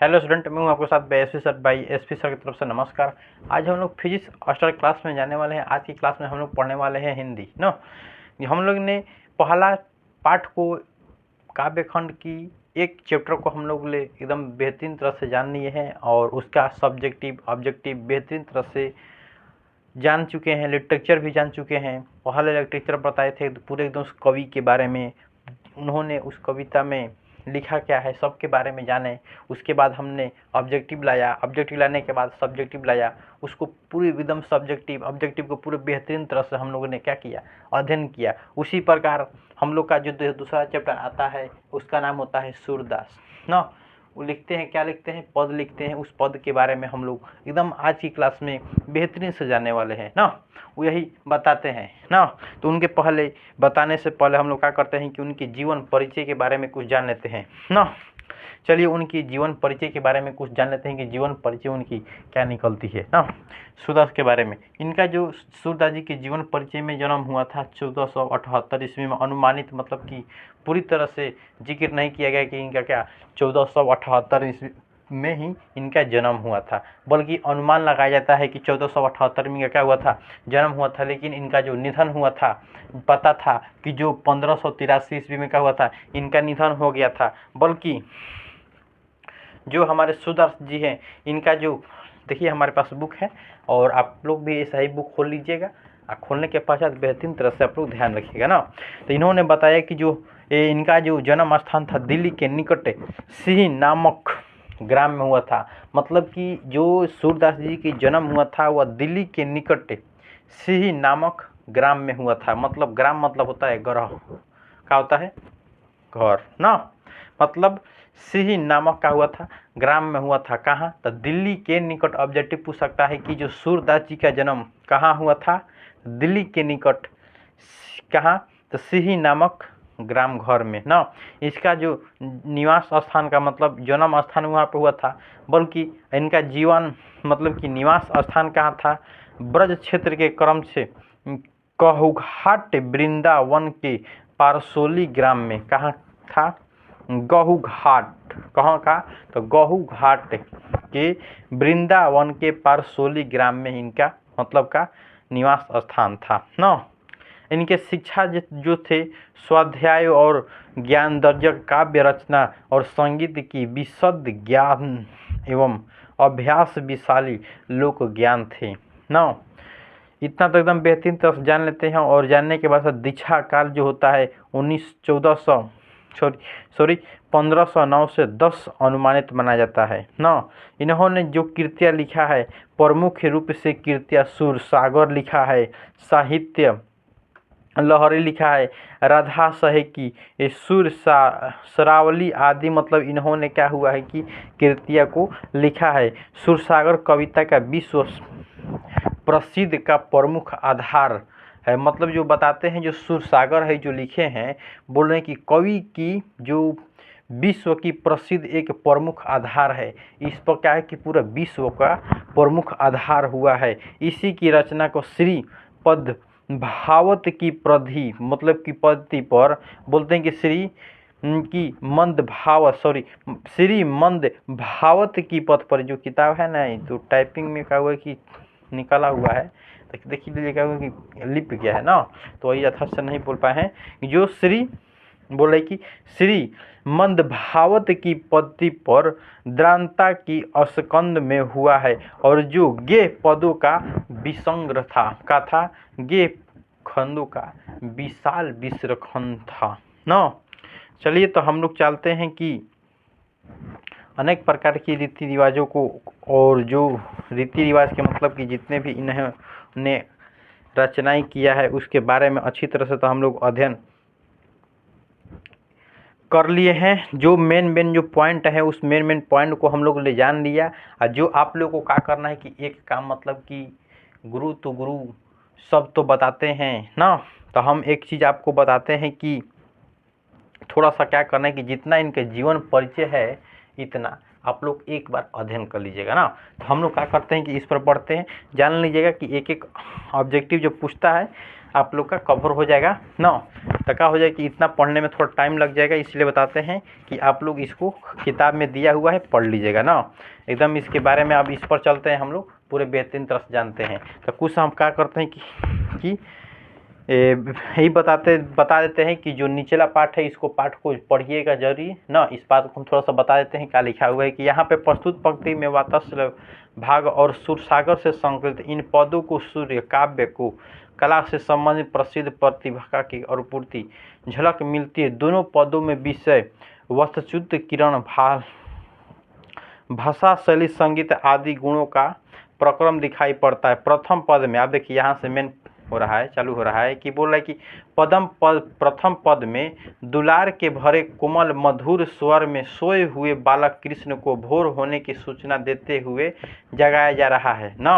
Hello student, मैं हूं आपके साथ एसपी सर। भाई एसपी सर की तरफ से नमस्कार। आज हम लोग फिजिक्स स्टार क्लास में जाने वाले हैं। आज की क्लास में हम लोग पढ़ने वाले हैं हिंदी नो। हम लोग ने पहला पाठ को काव्य खंड की एक चैप्टर को हम लोग ले एकदम बेहतरीन तरह से जान लिए हैं और उसका सब्जेक्टिव ऑब्जेक्टिव बेहतरीन तरह से जान चुके हैं। लिटरेचर भी जान चुके हैं। पहले लिटरेचर बताए थे पूरे एकदम उस कवि के बारे में, उन्होंने उस कविता में लिखा क्या है सब के बारे में जाने। उसके बाद हमने ऑब्जेक्टिव लाया, ऑब्जेक्टिव लाने के बाद सब्जेक्टिव लाया, उसको पूरी एकदम सब्जेक्टिव ऑब्जेक्टिव को पूरे बेहतरीन तरह से हम लोगों ने क्या किया, अध्ययन किया। उसी प्रकार हम लोग का जो दूसरा चैप्टर आता है उसका नाम होता है सूरदास ना। वो लिखते हैं, क्या लिखते हैं, पद लिखते हैं। उस पद के बारे में हम लोग एकदम आज की क्लास में बेहतरीन से जाने वाले हैं ना। वो यही बताते हैं ना। तो उनके पहले बताने से पहले हम लोग क्या करते हैं कि उनके जीवन परिचय के बारे में कुछ जान लेते हैं ना। चलिए उनकी जीवन परिचय के बारे में कुछ जान लेते हैं कि जीवन परिचय उनकी क्या निकलती है ना। सूरदास के बारे में, इनका जो सूरदास जी के जीवन परिचय में जन्म हुआ था 1478 ईस्वी में। अनुमानित मतलब कि पूरी तरह से जिक्र नहीं किया गया कि इनका क्या 1478 ईस्वी में ही इनका जन्म हुआ था, बल्कि अनुमान लगाया जाता है कि 1478 में क्या हुआ था, जन्म हुआ था। लेकिन इनका जो निधन हुआ था, पता था कि जो 1583 ईस्वी में क्या हुआ था, इनका निधन हो गया था। बल्कि जो हमारे सूरदास जी हैं, इनका जो देखिए हमारे पास बुक है और आप लोग भी ऐसा ही बुक खोल लीजिएगा। खोलने के पश्चात बेहतरीन तरह से आप लोग ध्यान रखिएगा ना। तो इन्होंने बताया कि जो इनका जो जन्म स्थान था दिल्ली के निकट सिंह नामक ग्राम में हुआ था। मतलब कि जो सूरदास जी की जन्म हुआ था वह दिल्ली के निकट सिंह नामक ग्राम में हुआ था। मतलब ग्राम मतलब होता है ग्रह, क्या होता है, घर ना। मतलब सिंह नामक का हुआ था, ग्राम में हुआ था। कहाँ, तो दिल्ली के निकट। ऑब्जेक्टिव पूछ सकता है कि जो सूरदास जी का जन्म कहाँ हुआ था, दिल्ली के निकट। कहाँ, तो सिंह नामक ग्राम घर में ना। इसका जो निवास स्थान का मतलब जन्म स्थान वहाँ पे हुआ था, बल्कि इनका जीवन मतलब कि निवास स्थान कहाँ था, ब्रज क्षेत्र के क्रम से कहुघाट वृंदावन के पारसोली ग्राम में। कहाँ था, गहुघाट। कहाँ का, तो गहुघाट के वृंदावन के पारसोली ग्राम में इनका मतलब का निवास स्थान था ना। इनके शिक्षा जो थे स्वाध्याय और ज्ञान दर्जक काव्य रचना और संगीत की विशद ज्ञान एवं अभ्यास विशाली लोक ज्ञान थे ना। इतना तो एकदम बेहतरीन तरह जान लेते हैं। और जानने के बाद दीक्षा काल जो होता है 1509 से 10 अनुमानित माना जाता है ना। इन्होंने जो कृतियाँ लिखा है, प्रमुख रूप से कृतियाँ सूरसागर लिखा है, साहित्य लहरी लिखा है, राधा सहेकी, शरावली आदि। मतलब इन्होंने क्या हुआ है कि कृतियाँ को लिखा है। सूरसागर कविता का विश्व प्रसिद्ध का प्रमुख आधार है। मतलब जो बताते हैं जो सूरसागर है जो लिखे हैं, बोल रहे हैं कि कवि की जो विश्व की प्रसिद्ध एक प्रमुख आधार है। इस पर क्या है कि पूरा विश्व का प्रमुख आधार हुआ है। इसी की रचना को श्री पद भावत की प्रधि मतलब की पद्धति पर बोलते हैं कि श्री मंद भावत की पद पर। जो किताब है ना, तो टाइपिंग में क्या हुआ कि निकाला हुआ है, तो देखिए लीजिएगा कि लिप गया है ना, तो वही यथार्थ से नहीं बोल पाए हैं। जो श्री बोले कि श्री मंद भावत की पद्धति पर द्रांता की अस्कंद में हुआ है। और जो गे पदों का विसंग्रह था, का था, गे खंडों का विशाल विश्रखंड था ना। चलिए तो हम लोग चलते हैं कि अनेक प्रकार की रीति रिवाजों को, और जो रीति रिवाज के मतलब कि जितने भी इन्होंने रचनाएं किया है उसके बारे में अच्छी तरह से तो हम लोग अध्ययन कर लिए हैं। जो मेन जो पॉइंट है उस मेन पॉइंट को हम लोग ले जान लिया। और जो आप लोग को क्या करना है कि एक काम मतलब कि गुरु तो गुरु सब तो बताते हैं ना, तो हम एक चीज़ आपको बताते हैं कि थोड़ा सा क्या करना है कि जितना इनके जीवन परिचय है इतना आप लोग एक बार अध्ययन कर लीजिएगा ना। तो हम लोग क्या करते हैं कि इस पर पढ़ते हैं, जान लीजिएगा कि एक एक ऑब्जेक्टिव जो पूछता है आप लोग का कवर हो जाएगा ना। तो क्या हो जाएगा कि इतना पढ़ने में थोड़ा टाइम लग जाएगा, इसलिए बताते हैं कि आप लोग इसको किताब में दिया हुआ है पढ़ लीजिएगा ना एकदम। इसके बारे में अब इस पर चलते हैं, हम लोग पूरे बेहतरीन तरह से जानते हैं। तो कुछ हम क्या करते हैं कि यही बता देते हैं कि जो निचला पाठ है इसको पाठ को पढ़िएगा जरूरी ना। इस बात को हम थोड़ा सा बता देते हैं क्या लिखा हुआ है कि यहाँ पे प्रस्तुत पंक्ति में वात्स्य भाग और सुरसागर से संकलित इन पदों को सूर्य काव्य को कला से संबंधित प्रसिद्ध प्रतिभा की और पूर्ति झलक मिलती है। दोनों पदों में विषय वस्तुच्युत किरण भाषा शैली संगीत आदि गुणों का प्रक्रम दिखाई पड़ता है। प्रथम पद में आप देखिए यहाँ से मेन हो रहा है, चालू हो रहा है कि बोल रहा है कि प्रथम पद में दुलार के भरे कोमल मधुर स्वर में सोए हुए बालक कृष्ण को भोर होने की सूचना देते हुए जगाया जा रहा है ना।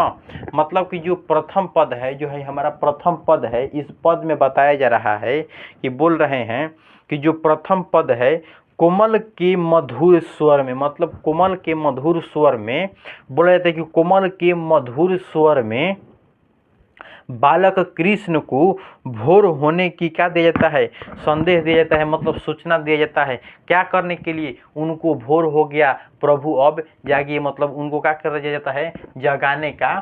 मतलब कि जो प्रथम पद है, जो है हमारा प्रथम पद है, इस पद में बताया जा रहा है कि बोल रहे हैं कि जो प्रथम पद है कोमल के मधुर स्वर में, मतलब कोमल के मधुर स्वर में बोल रहे थे कि कोमल के मधुर स्वर में बालक कृष्ण को भोर होने की क्या दिया जाता है, संदेश दिया जाता है, मतलब सूचना दिया जाता है। क्या करने के लिए? उनको भोर हो गया, प्रभु अब जागिए, मतलब उनको क्या कर दिया जाता है, जगाने का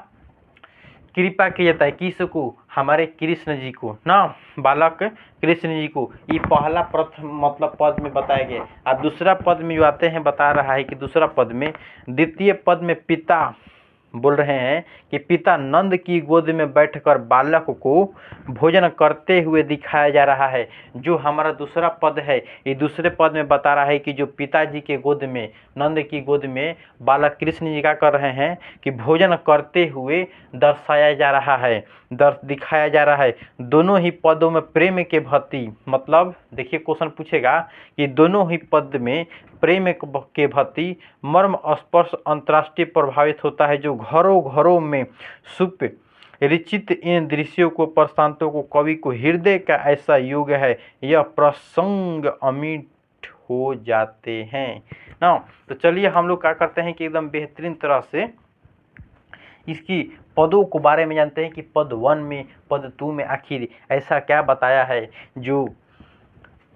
कृपा किया जाता है। किसको? हमारे कृष्ण जी को ना, बालक कृष्ण जी को। ये पहला प्रथम मतलब पद में बताया गया। अब दूसरा पद में जो आते हैं बता रहा है कि दूसरा पद में द्वितीय पद में पिता बोल रहे हैं कि पिता नंद की गोद में बैठकर बालक को भोजन करते हुए दिखाया जा रहा है। जो हमारा दूसरा पद है, ये दूसरे पद में बता रहा है कि जो पिताजी के गोद में, नंद की गोद में बालक कृष्ण जी क्या कर रहे हैं कि भोजन करते हुए दर्शाया जा रहा है, दिखाया जा रहा है। दोनों ही पदों में प्रेम के भक्ति, मतलब देखिए क्वेश्चन पूछेगा कि दोनों ही पद में प्रेम के भक्ति मर्म स्पर्श अंतर्राष्ट्रीय प्रभावित होता है। जो घरों घरों में सुप रिचित इन दृश्यों को प्रशांतों को कवि को हृदय का ऐसा युग है, यह प्रसंग अमिट हो जाते हैं ना। तो चलिए हम लोग क्या करते हैं कि एकदम बेहतरीन तरह से इसकी पदों को बारे में जानते हैं कि पद 1 में पद 2 में आखिर ऐसा क्या बताया है जो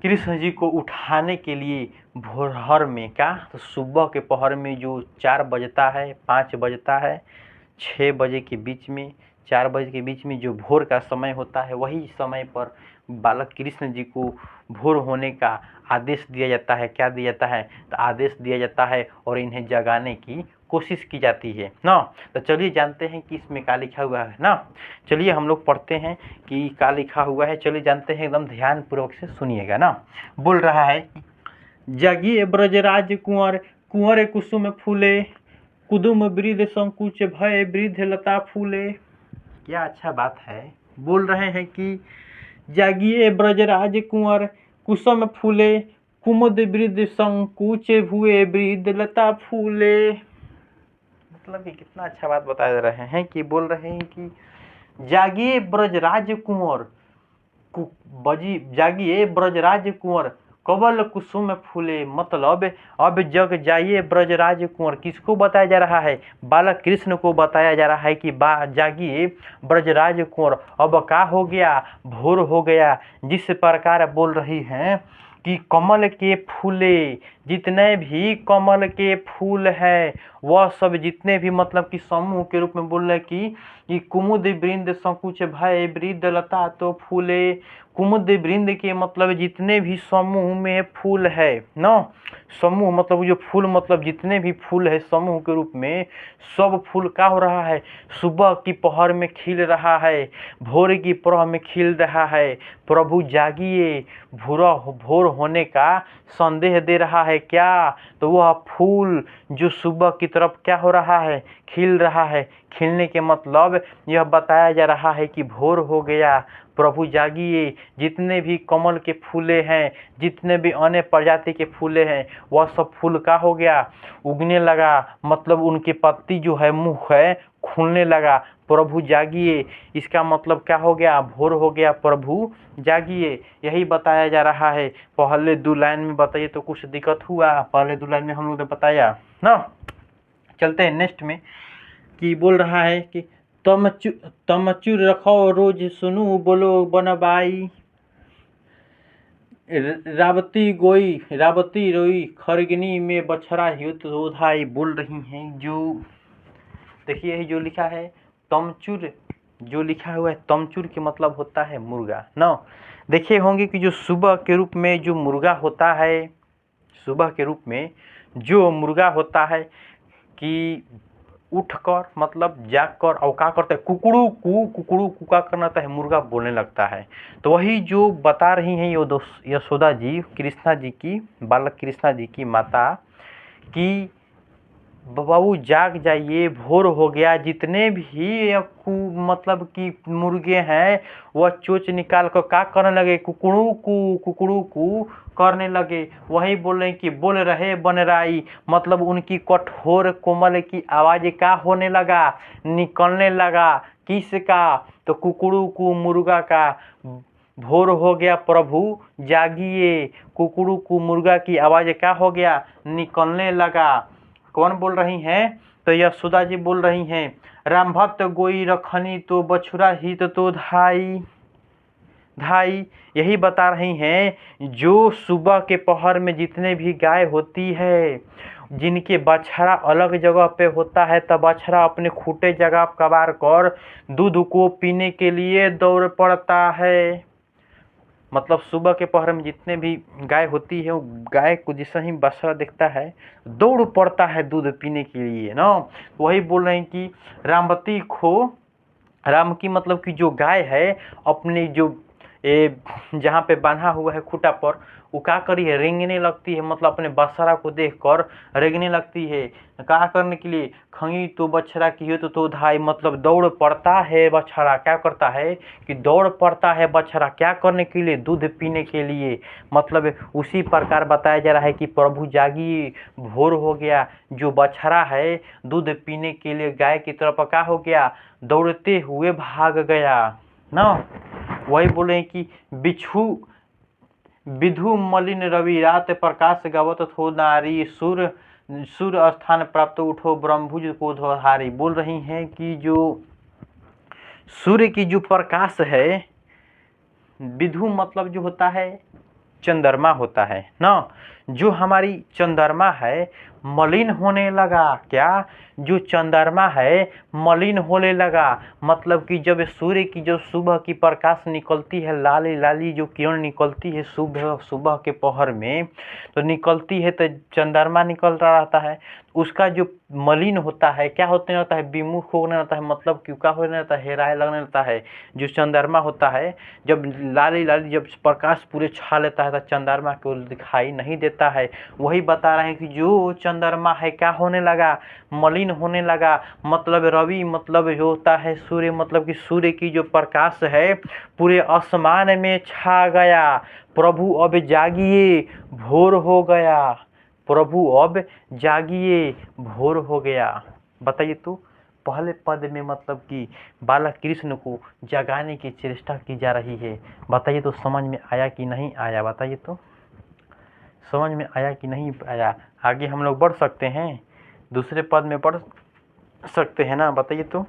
कृष्ण जी को उठाने के लिए भोरहर में क्या, तो सुबह के पहर में जो 4 बजता है, 5 बजता है, 6 बजे के बीच में, 4 बजे के बीच में जो भोर का समय होता है, वही समय पर बालक कृष्ण जी को भोर होने का आदेश दिया जाता है। क्या दिया जाता है? तो आदेश दिया जाता है और इन्हें जगाने की कोशिश की जाती है ना। तो चलिए जानते हैं कि इसमें क्या लिखा हुआ है ना। चलिए हम लोग पढ़ते हैं कि क्या लिखा हुआ है। चलिए जानते हैं, एकदम ध्यानपूर्वक से सुनिएगा ना। बोल रहा है, जागिए ब्रजराज कुंवर, कुंवर कुसुम फूले, कुदुम वृद्ध संकुच भय वृद्ध लता फूले। क्या अच्छा बात है। बोल रहे हैं कि जागिए ब्रजराज कुंवर, कुसुम फूले, कुमुद वृद्ध संकुच हुए वृद्ध लता फूले। मतलब कि कितना अच्छा बात बता रहे हैं कि बोल रहे हैं कि जागिए ब्रजराज कुंवर, जागिए ब्रजराज कुंवर, कवल कुसुम फूले। मतलब अब जग जाइए ब्रजराज कुंवर। किसको बताया जा रहा है? बालक कृष्ण को बताया जा रहा है कि जागिए ब्रजराज कुंवर, अब क्या हो गया, भोर हो गया। जिस प्रकार बोल रही हैं कि कमल के फूले, जितने भी कमल के फूल है वह सब जितने भी, मतलब कि समूह के रूप में बोल रहे कि कुमुद वृंद संकुच भय वृद्ध लता तो फूले। कुमुद वृंद के मतलब जितने भी समूह में फूल है ना, समूह मतलब जो फूल, मतलब जितने भी फूल है समूह के रूप में, सब फूल क्या हो रहा है, सुबह की पहर में खिल रहा है, भोर की पहर में खिल रहा है। प्रभु जागिए, भोर होने का संदेश दे रहा है। क्या? तो वह फूल जो सुबह की तरफ क्या हो रहा है, खिल रहा है। खिलने के मतलब यह बताया जा रहा है कि भोर हो गया, प्रभु जागिए। जितने भी कमल के फूले हैं, जितने भी अन्य प्रजाति के फूले हैं, वह सब फूल का हो गया, उगने लगा, मतलब उनकी पत्ती जो है, मुख है, खुलने लगा। प्रभु जागिए, इसका मतलब क्या हो गया, भोर हो गया, प्रभु जागिए। यही बताया जा रहा है। पहले 2 लाइन में बताइए तो कुछ दिक्कत हुआ? पहले 2 लाइन में हम लोग ने बताया ना। चलते हैं नेक्स्ट में कि बोल रहा है कि तमचूर रखो रोज सुनू बोलो बनबाई। रावती रोई खरगनी में बछड़ा युत रोधाई। बोल रही हैं जो देखिए जो लिखा है तमचूर, जो लिखा हुआ है तमचूर के मतलब होता है मुर्गा ना। देखे होंगे कि जो सुबह के रूप में जो मुर्गा होता है, सुबह के रूप में जो मुर्गा होता है कि उठकर मतलब जागकर और क्या करता है कुकड़ू कू का करना है मुर्गा बोलने लगता है। तो वही जो बता रही हैं यशोदा जी कृष्णा जी की, बालक कृष्णा जी की माता कि बाबू जाग जाइए भोर हो गया। जितने भी मतलब कि मुर्गे हैं वह चोंच निकाल कर क्या करने लगे कुकड़ू कू करने लगे। वही बोले कि बोल रहे बनराई, मतलब उनकी कठोर कोमल की आवाज़ क्या होने लगा, निकलने लगा। किसका? तो कुकड़ू कू मुर्गा का। भोर हो गया प्रभु जागिए, कुकड़ू कू मुर्गा की आवाज़ क्या हो गया, निकलने लगा। कौन बोल रही हैं? तो यशोदा जी बोल रही हैं। राम भक्त गोई रखनी तो बछुरा हित तो धाई। यही बता रही हैं जो सुबह के पहर में जितने भी गाय होती है, जिनके बछड़ा अलग जगह पे होता है, तब बछड़ा अपने खूटे जगह कबार कर दूध को पीने के लिए दौड़ पड़ता है। मतलब सुबह के पहर में जितने भी गाय होती है, वो गाय को जैसे ही बछड़ा दिखता है दौड़ पड़ता है दूध पीने के लिए ना। वही बोल रहे हैं कि रामवती खो, राम की मतलब कि जो गाय है अपने जो जहाँ पे बांधा हुआ है खूटा पर, वो क्या करी है रेंगने लगती है, मतलब अपने बछड़ा को देखकर रेंगने लगती है। क्या करने के लिए? खंगी तो बछड़ा की हो तो धाई, मतलब दौड़ पड़ता है बछड़ा। क्या करता है कि दौड़ पड़ता है बछड़ा, क्या करने के लिए? दूध पीने के लिए। मतलब उसी प्रकार बताया जा रहा है कि प्रभु जागिए भोर हो गया। जो बछड़ा है दूध पीने के लिए गाय की तरफ क्या हो गया, दौड़ते हुए भाग गया ना। वही बोले कि विधु मलिन रवि रात प्रकाश गावत हो नारी। सूर्य स्थान प्राप्त उठो ब्रह्मभुज को धोहारी। बोल रही हैं कि जो सूर्य की जो प्रकाश है, विधु मतलब जो होता है चंद्रमा होता है ना। जो हमारी चंद्रमा है मलिन होने लगा। क्या? जो चंद्रमा है मलिन होने लगा, मतलब कि जब सूर्य की जो सुबह की प्रकाश निकलती है, लाली लाली जो किरण निकलती है सुबह के पहर में, तो निकलती है तो चंद्रमा निकल रहा रहता है। उसका जो मलिन होता है क्या होने लगता है, विमुख होने लगता है, मतलब क्यों क्या होने लगता है, हेराए लगने लगता है। जो चंद्रमा होता है जब लाली लाली जब प्रकाश पूरे छा लेता है तो चंद्रमा को दिखाई नहीं देता है। वही बता रहे हैं कि जो चंद्रमा है क्या होने लगा, मलिन होने लगा। मतलब रवि मतलब जो होता है सूर्य, मतलब कि सूर्य की जो प्रकाश है पूरे आसमान में छा गया। प्रभु अब जागिए भोर हो गया, प्रभु अब जागिए भोर हो गया। बताइए तो पहले पद में मतलब कि बालक कृष्ण को जगाने की चेष्टा की जा रही है। बताइए तो समझ में आया कि नहीं आया? बताइए तो समझ में आया कि नहीं आया? आगे हम लोग बढ़ सकते हैं, दूसरे पद में बढ़ सकते हैं ना। बताइए तो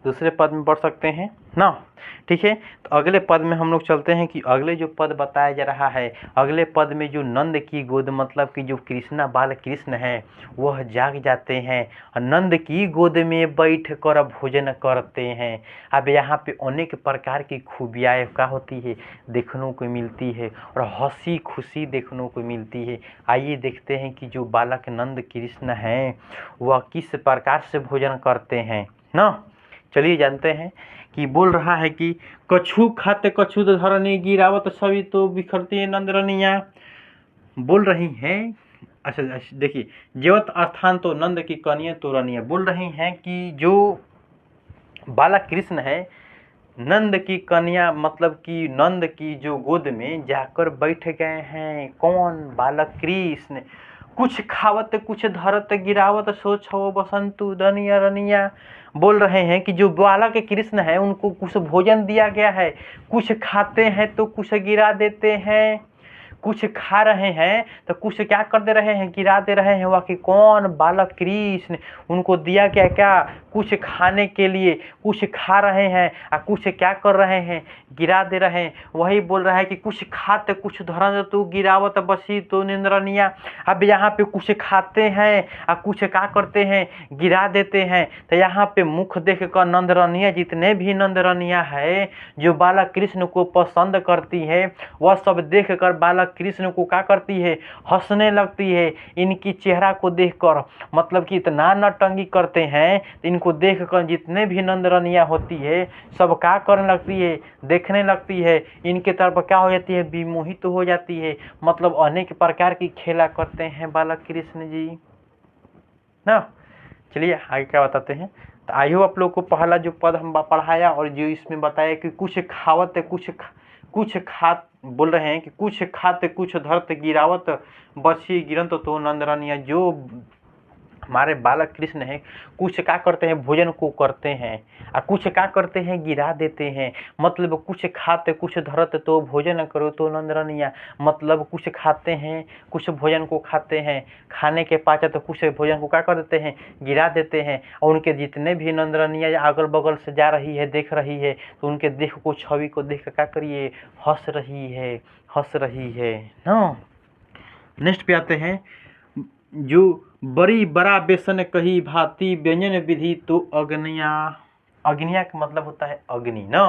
दूसरे पद में बढ़ सकते हैं ना। ठीक है, तो अगले पद में हम लोग चलते हैं कि अगले जो पद बताया जा रहा है, अगले पद में जो नंद की गोद मतलब कि जो कृष्णा बाल कृष्ण है वह जाग जाते हैं और नंद की गोद में बैठ कर भोजन करते हैं। अब यहाँ पे अनेक प्रकार की खूबियाँ क्या होती है देखने को मिलती है और हंसी खुशी देखने को मिलती है। आइए देखते हैं कि जो बालक नंद कृष्ण हैं वह किस प्रकार से भोजन करते हैं ना। चलिए जानते हैं कि बोल रहा है कि कछु खाते कछु धरनी गिरावत सभी तो बिखरती है नंदरनिया। बोल रही हैं अच्छा देखिए, जेवत स्थान तो नंद की कन्या तो रनिया। बोल रही हैं कि जो बालक कृष्ण है नंद की कन्या मतलब कि नंद की जो गोद में जाकर बैठ गए हैं। कौन? बालक कृष्ण। कुछ खावत कुछ धरत गिरावत सोचो बसंतु दनिया रनिया। बोल रहे हैं कि जो बालक कृष्ण है उनको कुछ भोजन दिया गया है, कुछ खाते हैं तो कुछ गिरा देते हैं, कुछ खा रहे हैं तो कुछ क्या कर दे रहे हैं, गिरा दे रहे हैं। वह कि कौन? बालक कृष्ण। उनको दिया क्या क्या? कुछ खाने के लिए कुछ खा रहे हैं और कुछ क्या कर रहे हैं, गिरा दे रहे हैं। वही बोल रहा है कि कुछ खाते कुछ धरन तू गिरावत बसी तो निंद्रनिया। अब यहाँ पे कुछ खाते हैं और कुछ क्या करते हैं, गिरा देते हैं। तो यहाँ पे मुख देख कर नंदरनिया, जितने भी नंदरनिया है जो बालक कृष्ण को पसंद करती है, वह सब देख कर बालक कृष्ण को क्या करती है, हंसने लगती है। इनकी चेहरा को देखकर, मतलब कि इतना नटंगी करते हैं, इनको देखकर जितने भी नंदरनिया होती है सब क्या करने लगती है, देखने लगती है। इनके तरफ क्या हो जाती है, विमोहित तो हो जाती है। मतलब अनेक प्रकार की खेला करते हैं बालक कृष्ण जी ना। चलिए आगे क्या बताते हैं। तो आइयो आप लोग को पहला जो पद हम पढ़ाया और जो इसमें बताया कि कुछ खावत कुछ खात बोल रहे हैं कि कुछ खाते कुछ धरत गिरावत बसी गिरंत तो नंदरनिया। जो हमारे बालक कृष्ण हैं कुछ क्या करते हैं, भोजन को करते हैं और कुछ क्या करते हैं, गिरा देते हैं। मतलब कुछ खाते कुछ धरत तो भोजन करो तो नंदरनिया। मतलब कुछ खाते हैं कुछ भोजन को खाते हैं, खाने के पाछे तो कुछ भोजन को क्या कर देते हैं, गिरा देते हैं। और उनके जितने भी नंदरनिया अगल बगल से जा रही है, देख रही है, तो उनके देख को छवि को देख कर क्या करिए, हंस रही है ना। नेक्स्ट पे आते हैं, जो बड़ी बड़ा बेसन कही भांति व्यंजन विधि तो अग्निया। अग्निया का मतलब होता है अग्नि ना।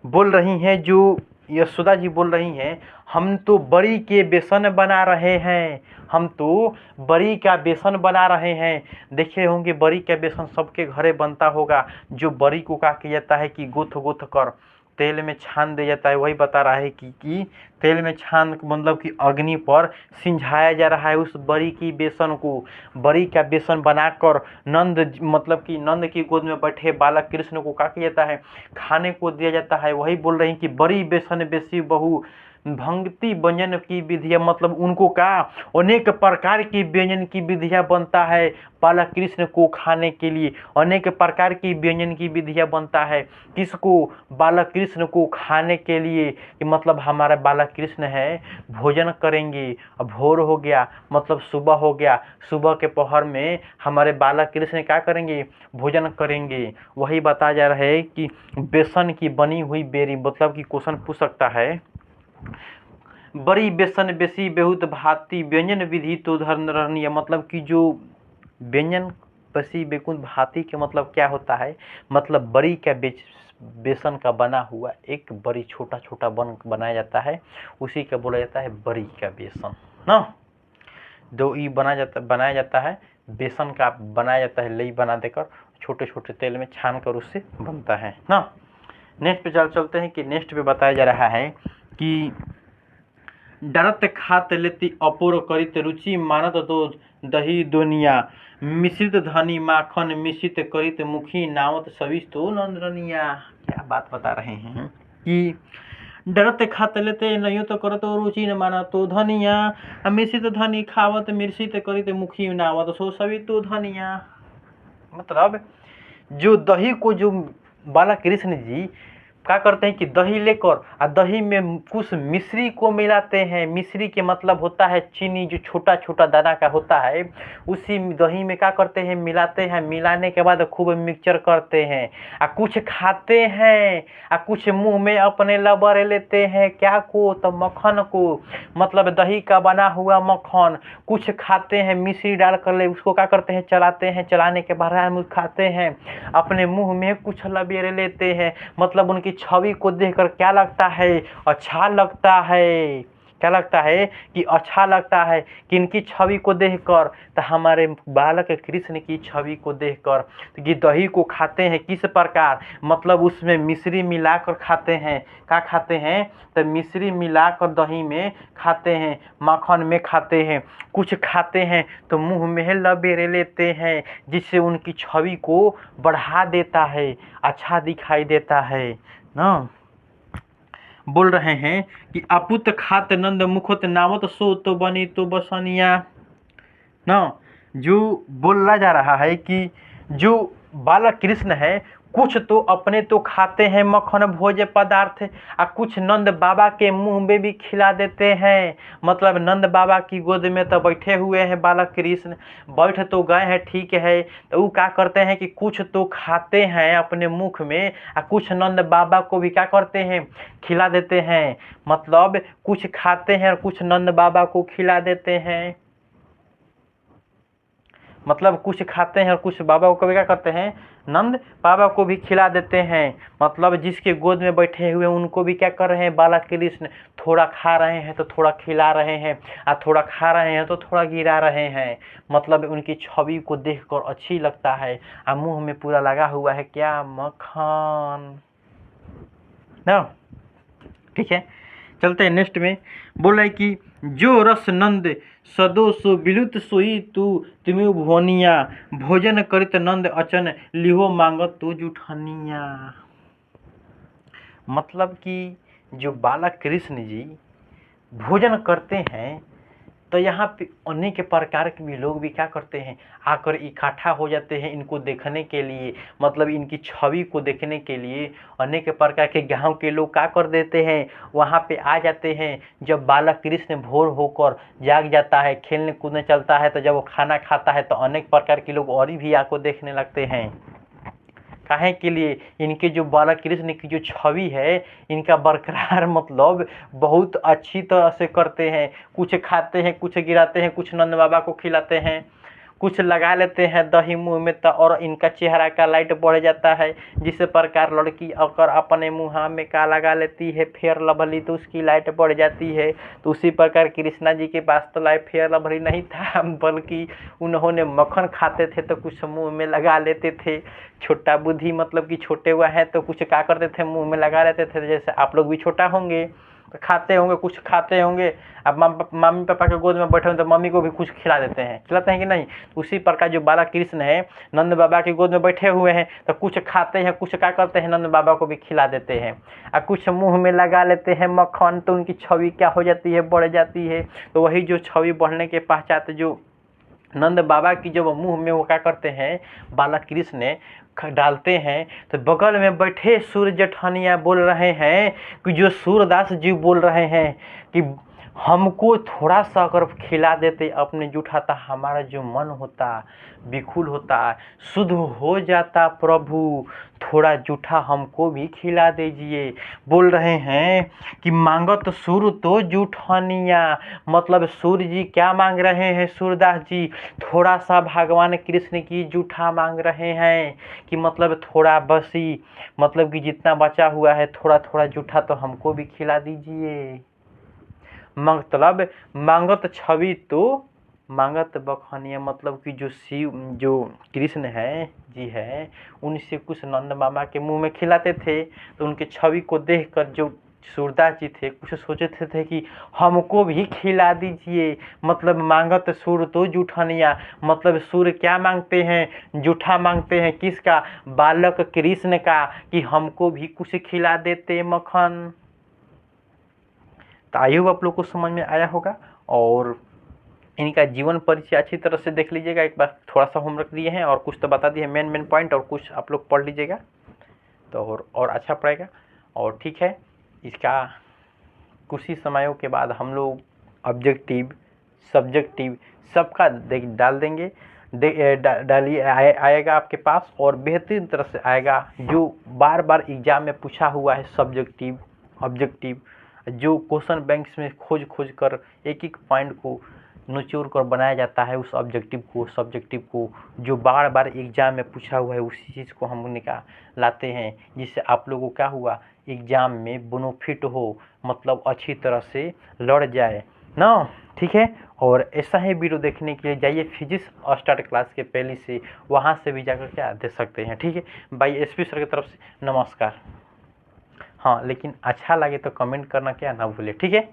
बोल रही हैं जो यशोदा जी बोल रही हैं, हम तो बड़ी के बेसन बना रहे हैं, हम तो बड़ी का बेसन बना रहे हैं। देखे होंगे बड़ी का बेसन सबके घरे बनता होगा। जो बड़ी को क्या किया जाता है कि गुथ गुथ कर तेल में छान दिया जाता है। वही बता रहा है कि तेल में छान मतलब कि अग्नि पर सिंझाया जा रहा है उस बड़ी की बेसन को। बड़ी का बेसन बनाकर नंद मतलब कि नंद की गोद में बैठे बालक कृष्ण को क्या किया जाता है, खाने को दिया जाता है। वही बोल रही कि बड़ी बेसन बेसी बहु भंगती व्यंजन की विधियाँ। मतलब उनको का अनेक प्रकार की व्यंजन की विधियाँ बनता है बालक कृष्ण को खाने के लिए। अनेक प्रकार की व्यंजन की विधियाँ बनता है किसको, बालक कृष्ण को खाने के लिए। कि मतलब हमारा बालक कृष्ण है भोजन करेंगे। अब भोर हो गया मतलब सुबह हो गया, सुबह के पहर में हमारे बालक कृष्ण क्या करेंगे, भोजन करेंगे। वही बताया जा रहा है कि बेसन की बनी हुई बेरी, मतलब कि क्वेश्चन पूछ सकता है, बड़ी बेसन बेसी बहुत भांति व्यंजन विधि तो धरनीय। मतलब कि जो व्यंजन बेसी बेकुंत भांति के मतलब क्या होता है, मतलब बड़ी का बेसन का बना हुआ एक बड़ी छोटा छोटा बनाया जाता है, उसी का बोला जाता है बड़ी का बेसन ना। दो ई बनाया जाता है बेसन का बनाया जाता है, लई बना देकर छोटे छोटे तेल में छान कर उससे बनता है ना। नेक्स्ट पे चलते हैं कि नेक्स्ट पे बताया जा रहा है कि डरत खात लेती अपूर करित रुचि मानत तो दही दुनिया मिश्रित धनी माखन मिश्रित करित मुखी नावत सविस तो नंदनिया। क्या बात बता रहे हैं कि डरत खात लेते नहीं तो करो तो रुचि न माना तो धनिया मिश्रित धनी खावत मिश्रित करित मुखी नावत सो सभी तो धनिया। मतलब जो दही को जो बालक कृष्ण जी क्या करते हैं कि दही लेकर और दही में कुछ मिश्री को मिलाते हैं। मिश्री के मतलब होता है चीनी, जो छोटा छोटा दाना का होता है, उसी दही में क्या करते हैं, मिलाते हैं। मिलाने के बाद खूब मिक्सचर करते हैं और कुछ खाते हैं और कुछ मुंह में अपने लबर लेते हैं। क्या को, तो मक्खन को, मतलब दही का बना हुआ मक्खन कुछ खाते हैं। मिश्री डाल कर ले उसको क्या करते हैं, चलाते हैं। चलाने के बाद खाते हैं, अपने मुंह में कुछ लबेरे लेते हैं। मतलब उनकी छवि को देखकर क्या लगता है, अच्छा लगता है। क्या लगता है कि अच्छा लगता है कि इनकी छवि को देखकर, तो हमारे बालक कृष्ण की छवि को देखकर। तो कि दही को खाते हैं किस प्रकार, मतलब उसमें मिश्री मिलाकर खाते हैं। क्या खाते हैं, तो मिश्री मिलाकर दही में खाते हैं, माखन में खाते हैं। कुछ खाते हैं तो मुंह में लबेरे लेते हैं, जिससे उनकी छवि को बढ़ा देता है, अच्छा दिखाई देता है ना। बोल रहे हैं कि अपुत खात नंद मुखत नावत सो तो बनी तो बसनिया ना। जो बोला जा रहा है कि जो बालक कृष्ण है कुछ तो अपने तो खाते हैं मक्खन भोज्य पदार्थ, और कुछ नंद बाबा के मुंह में भी खिला देते हैं। मतलब नंद बाबा की गोद में तो बैठे हुए हैं बालक कृष्ण, बैठ तो गए हैं ठीक है, तो वो क्या करते हैं कि कुछ तो खाते हैं अपने मुख में, और कुछ नंद बाबा को भी क्या करते हैं, खिला देते हैं। मतलब कुछ खाते हैं और कुछ नंद बाबा को खिला देते हैं। मतलब कुछ खाते हैं और कुछ बाबा को क्या करते हैं, नंद बाबा को भी खिला देते हैं। मतलब जिसके गोद में बैठे हुए उनको भी क्या कर रहे हैं, बालक कृष्ण थोड़ा खा रहे हैं तो थोड़ा खिला रहे हैं, और थोड़ा खा रहे हैं तो थोड़ा गिरा रहे हैं। मतलब उनकी छवि को देखकर अच्छी लगता है, और मुंह में पूरा लगा हुआ है क्या, मक्खन ना। ठीक है, चलते हैं नेक्स्ट में। बोला है कि जो रस नंद सदो सो बिलुत सोई तू तुम्हें भुवनिया, भोजन करित नंद अचन लिहो मांगत तू जुठनिया। मतलब कि जो बालक कृष्ण जी भोजन करते हैं, तो यहाँ पे अनेक प्रकार के भी लोग भी क्या करते हैं, आकर इकट्ठा हो जाते हैं इनको देखने के लिए। मतलब इनकी छवि को देखने के लिए अनेक प्रकार के गांव के लोग क्या कर देते हैं, वहाँ पे आ जाते हैं। जब बालक कृष्ण भोर होकर जाग जाता है, खेलने कूदने चलता है, तो जब वो खाना खाता है तो अनेक प्रकार के लोग और भी आको देखने लगते हैं। काहे के लिए, इनके जो बालक कृष्ण की जो छवि है इनका बरकरार मतलब बहुत अच्छी तरह से करते हैं। कुछ खाते हैं, कुछ गिराते हैं, कुछ नंद बाबा को खिलाते हैं, कुछ लगा लेते हैं दही मुंह में, तो और इनका चेहरा का लाइट बढ़ जाता है। जिस प्रकार लड़की अगर अपने मुँह में का लगा लेती है फेयर लवली तो उसकी लाइट बढ़ जाती है, तो उसी प्रकार कृष्णा जी के पास तो लाइट फेयर लवली नहीं था, बल्कि उन्होंने मक्खन खाते थे तो कुछ मुंह में लगा लेते थे। छोटा बुद्धि मतलब कि छोटे हुआ है तो कुछ क्या करते थे, मुंह में लगा लेते थे। जैसे आप लोग भी छोटा होंगे तो खाते होंगे, कुछ खाते होंगे। अब मम्मी पापा के गोद में बैठे हों तो मम्मी को भी कुछ खिला देते हैं, खिलाते हैं कि नहीं। उसी प्रकार जो बालक कृष्ण है नंद बाबा की गोद में बैठे हुए हैं, तो कुछ खाते हैं, कुछ क्या करते हैं, नंद बाबा को भी खिला देते हैं। और कुछ मुंह में लगा लेते हैं मक्खन, तो उनकी छवि क्या हो जाती है, बढ़ जाती है। तो वही जो छवि बढ़ने के पश्चात जो नंद बाबा की जब मुंह में वो क्या करते हैं, बालक कृष्ण डालते हैं, तो बगल में बैठे सूर्य जेठानिया बोल रहे हैं कि जो सूरदास जी बोल रहे हैं कि हमको थोड़ा सा अगर खिला देते अपने जूठा, था हमारा जो मन होता विकुल होता शुद्ध हो जाता। प्रभु थोड़ा जूठा हमको भी खिला दीजिए। बोल रहे हैं कि मांगत सूर तो जूठनिया। मतलब सूर्य जी क्या मांग रहे हैं, सूरदास जी थोड़ा सा भगवान कृष्ण की जूठा मांग रहे हैं कि मतलब थोड़ा बसी, मतलब कि जितना बचा हुआ है थोड़ा थोड़ा जूठा तो हमको भी खिला दीजिए। मतलब मांगत छवि तो मांगत बखनिया, मतलब कि जो शिव जो कृष्ण है जी है उनसे कुछ नंद मामा के मुंह में खिलाते थे, तो उनके छवि को देखकर जो सूरदास जी थे कुछ सोचते थे कि हमको भी खिला दीजिए। मतलब मांगत सूर तो जूठनिया, मतलब सूर्य क्या मांगते हैं, जूठा मांगते हैं किसका, बालक कृष्ण का, कि हमको भी कुछ खिला देते मक्खन। तो आई होप आप लोग को समझ में आया होगा, और इनका जीवन परिचय अच्छी तरह से देख लीजिएगा। एक बार थोड़ा सा होमवर्क दिए हैं और कुछ तो बता दिए मेन पॉइंट, और कुछ आप लोग पढ़ लीजिएगा तो और अच्छा पड़ेगा। और ठीक है, इसका कुछ ही समयों के बाद हम लोग ऑब्जेक्टिव सब्जेक्टिव सबका डाल देंगे, डालिए आएगा आपके पास, और बेहतरीन तरह से आएगा। जो बार बार एग्जाम में पूछा हुआ है सब्जेक्टिव ऑब्जेक्टिव, जो क्वेश्चन बैंक्स में खोज कर एक एक पॉइंट को निचोड़ कर बनाया जाता है, उस ऑब्जेक्टिव को सब्जेक्टिव को जो बार बार एग्जाम में पूछा हुआ है उसी चीज़ को हम लाते हैं, जिससे आप लोगों को क्या हुआ, एग्जाम में बेनिफिट हो, मतलब अच्छी तरह से लड़ जाए ना। ठीक है, और ऐसा ही वीडियो देखने के लिए जाइए फिजिक्स स्टार्ट क्लास के पहले से, वहाँ से भी जाकर क्या दे सकते हैं। ठीक है, भाई एसपी सर की तरफ से नमस्कार। हाँ, लेकिन अच्छा लगे तो कमेंट करना क्या ना भूले। ठीक है।